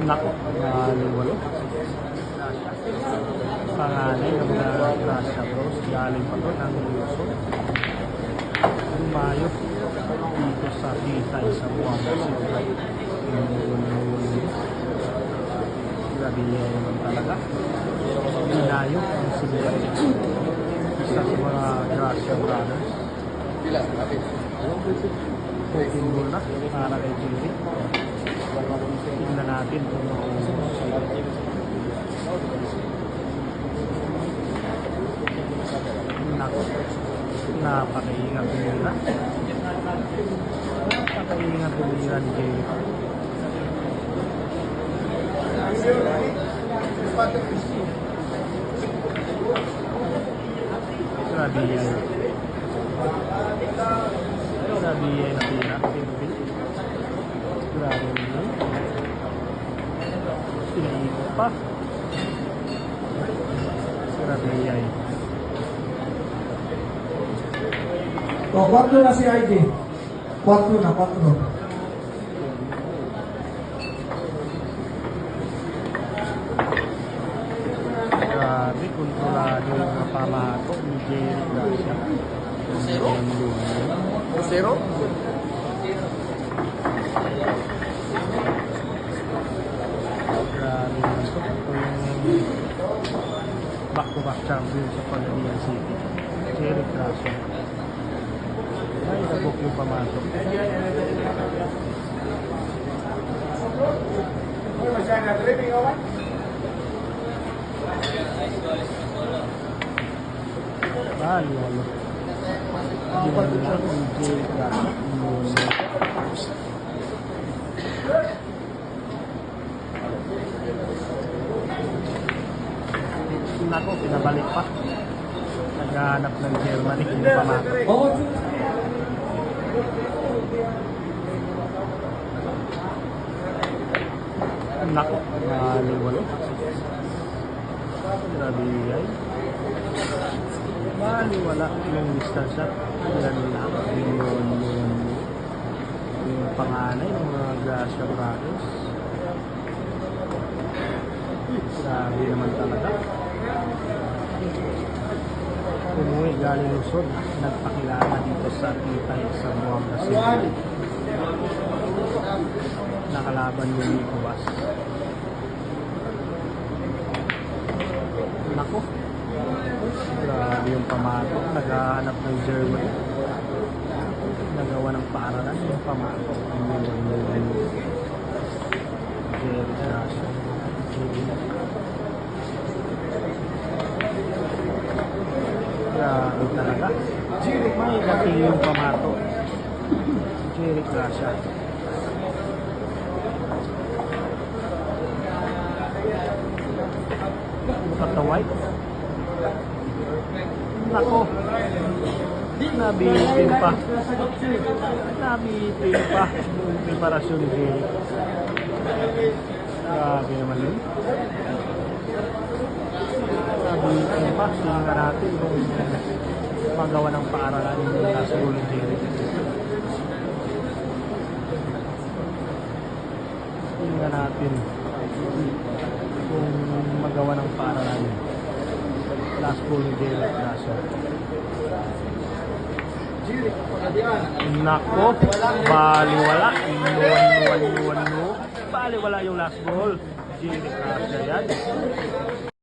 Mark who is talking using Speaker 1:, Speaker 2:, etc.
Speaker 1: Nako, walo. Panganay ng mga Gracia Bros. Galing pa to ng Luzon. Lumayo dito sa Titay sa Buanga City. Grabe naman talaga. Inayo ang sila. Isa sa mga Gracia Brothers. Open muna para kay Jerry. Tingnan natin kung nako, napakaingat nila. Napakaingat nila ni Jerry. Grabe yan. Grabe yan na pina. Grabe yan. Pinaikot pa. Grabe yan.
Speaker 2: O, 4 na si ID. 4 na, 4.
Speaker 1: Grabe, kontrolado yung pamato ni Jerry Gracia.
Speaker 3: Zero?
Speaker 1: Grabe ito. Ito yung back-to-back champion sa Pagadian City. Jerry Gracia. Ay, nabok yung pamato. Lolo. Yan lang ang Jerry Gracia. Nako, pinabalik pa. Naghahanap ng Germany, hindi pa mato. Nako, walo. Grabe yan. Wala yung distansya. Yan lang. Yung panganay ng mga Gracia Brothers. Grabe naman talaga. Umuwi galing Luzon, nagpakilala dito sa Titay sa Buanga City. Nakalaban yung Nico Bass. Nako, grabe yung pamato. Naghahanap ng Germany. Nagawa ng paaralan yung pamato. Jerry Gracia. Grabe talaga. May dating yung pamato. Jerry Gracia. Look at the white. Nako. Nabitin pa. Nabitin pa. Yung preparasyon ni Jerry. Grabe naman yun. Nabitin pa. Tingnan natin kung magawa ng paaralan yung last goal ni Jerry. Tingnan natin kung magawa ng paaralan last goal ni Jerry Gracia. Nako, baliwala. Baliwala yung last goal. Jerry Gracia yan.